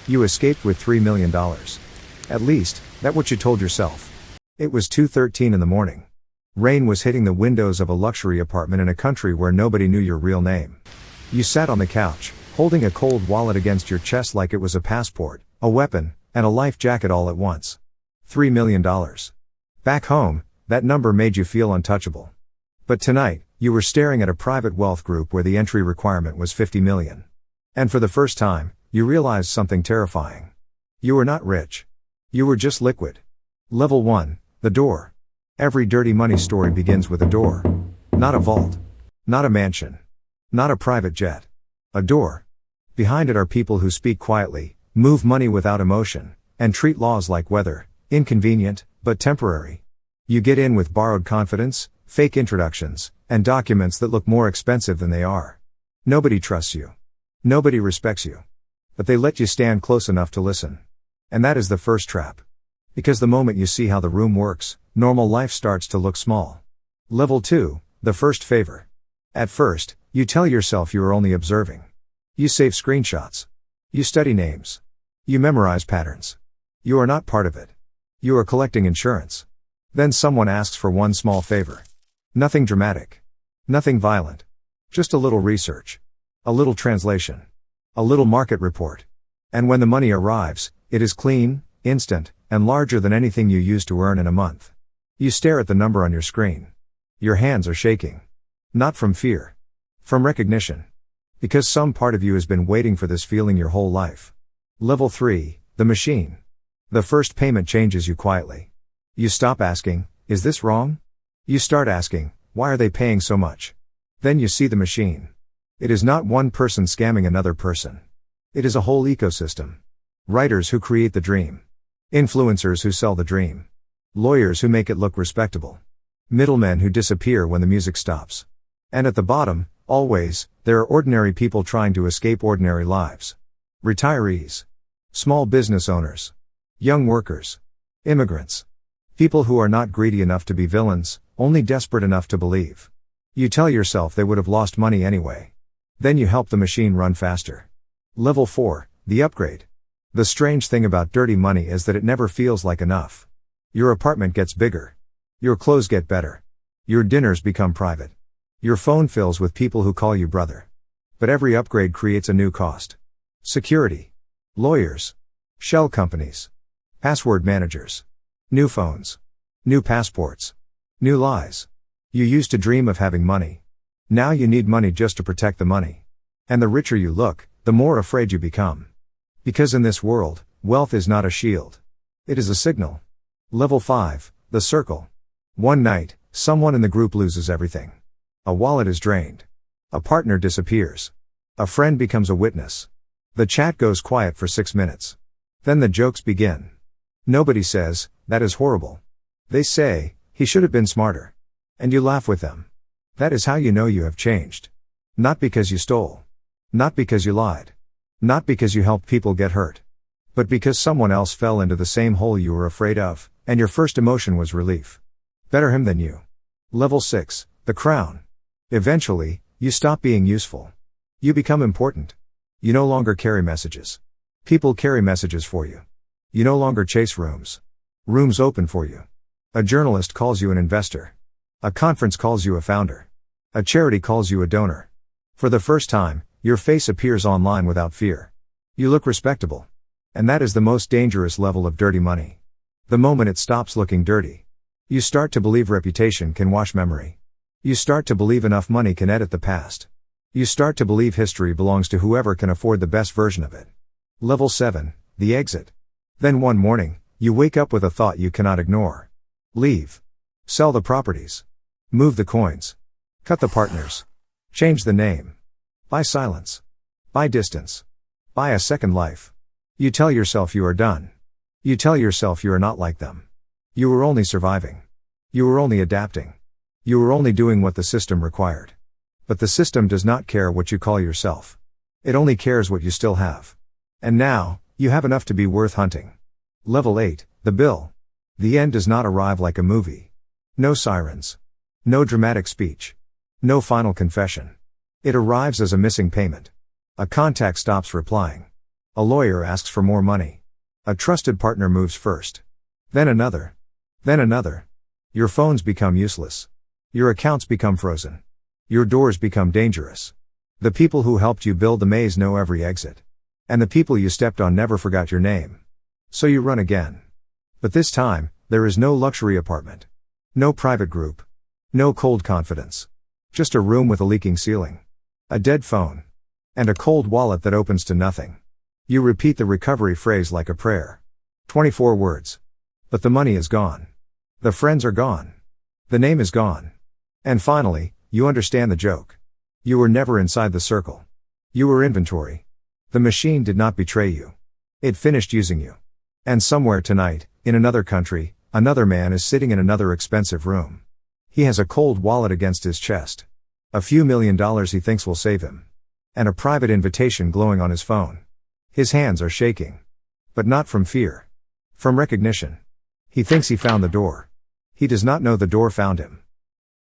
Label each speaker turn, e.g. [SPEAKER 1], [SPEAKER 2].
[SPEAKER 1] You escaped with $3 million. At least, that's what you told yourself. It was 2:13 in the morning. Rain was hitting the windows of a luxury apartment in a country where nobody knew your real name. You sat on the couch, holding a cold wallet against your chest like it was a passport, a weapon, and a life jacket all at once. $3 million. Back home, that number made you feel untouchable. But tonight, you were staring at a private wealth group where the entry requirement was 50 million. And for the first time, you realized something terrifying. You were not rich. You were just liquid. Level 1, the door. Every dirty money story begins with a door. Not a vault. Not a mansion. Not a private jet. A door. Behind it are people who speak quietly, move money without emotion, and treat laws like weather, inconvenient, but temporary. You get in with borrowed confidence, fake introductions, and documents that look more expensive than they are. Nobody trusts you. Nobody respects you. But they let you stand close enough to listen. And that is the first trap. Because the moment you see how the room works, normal life starts to look small. Level 2, the first favor. At first, you tell yourself you are only observing. You save screenshots. You study names. You memorize patterns. You are not part of it. You are collecting insurance. Then someone asks for one small favor. Nothing dramatic. Nothing violent. Just a little research. A little translation. A little market report. And when the money arrives, it is clean, instant, and larger than anything you used to earn in a month. You stare at the number on your screen. Your hands are shaking. Not from fear. From recognition. Because some part of you has been waiting for this feeling your whole life. Level 3, the machine. The first payment changes you quietly. You stop asking, is this wrong? You start asking, why are they paying so much? Then you see the machine. It is not one person scamming another person. It is a whole ecosystem. Writers who create the dream. Influencers who sell the dream. Lawyers who make it look respectable. Middlemen who disappear when the music stops. And at the bottom, always, there are ordinary people trying to escape ordinary lives. Retirees. Small business owners. Young workers. Immigrants. People who are not greedy enough to be villains, only desperate enough to believe. You tell yourself they would have lost money anyway. Then you help the machine run faster. Level 4, the upgrade. The strange thing about dirty money is that it never feels like enough. Your apartment gets bigger. Your clothes get better. Your dinners become private. Your phone fills with people who call you brother. But every upgrade creates a new cost. Security. Lawyers. Shell companies. Password managers. New phones. New passports. New lies. You used to dream of having money. Now you need money just to protect the money. And the richer you look, the more afraid you become. Because in this world, wealth is not a shield. It is a signal. Level 5, the circle. One night, someone in the group loses everything. A wallet is drained. A partner disappears. A friend becomes a witness. The chat goes quiet for 6 minutes. Then the jokes begin. Nobody says, that is horrible. They say, he should have been smarter. And you laugh with them. That is how you know you have changed. Not because you stole. Not because you lied. Not because you helped people get hurt. But because someone else fell into the same hole you were afraid of, and your first emotion was relief. Better him than you. Level 6, the crown. Eventually, you stop being useful. You become important. You no longer carry messages. People carry messages for you. You no longer chase rooms. Rooms open for you. A journalist calls you an investor. A conference calls you a founder. A charity calls you a donor. For the first time, your face appears online without fear. You look respectable. And that is the most dangerous level of dirty money. The moment it stops looking dirty. You start to believe reputation can wash memory. You start to believe enough money can edit the past. You start to believe history belongs to whoever can afford the best version of it. Level 7, the exit. Then one morning, you wake up with a thought you cannot ignore. Leave. Sell the properties. Move the coins. Cut the partners. Change the name. Buy silence. Buy distance. Buy a second life. You tell yourself you are done. You tell yourself you are not like them. You were only surviving. You were only adapting. You were only doing what the system required. But the system does not care what you call yourself. It only cares what you still have. And now, you have enough to be worth hunting. Level 8, the bill. The end does not arrive like a movie. No sirens. No dramatic speech. No final confession. It arrives as a missing payment. A contact stops replying. A lawyer asks for more money. A trusted partner moves first. Then another. Then another. Your phones become useless. Your accounts become frozen. Your doors become dangerous. The people who helped you build the maze know every exit. And the people you stepped on never forgot your name. So you run again. But this time, there is no luxury apartment. No private group. No cold confidence. Just a room with a leaking ceiling. A dead phone. And a cold wallet that opens to nothing. You repeat the recovery phrase like a prayer. 24 words. But the money is gone. The friends are gone. The name is gone. And finally, you understand the joke. You were never inside the circle. You were inventory. The machine did not betray you. It finished using you. And somewhere tonight, in another country, another man is sitting in another expensive room. He has a cold wallet against his chest. A few $1,000,000 he thinks will save him. And a private invitation glowing on his phone. His hands are shaking. But not from fear. From recognition. He thinks he found the door. He does not know the door found him.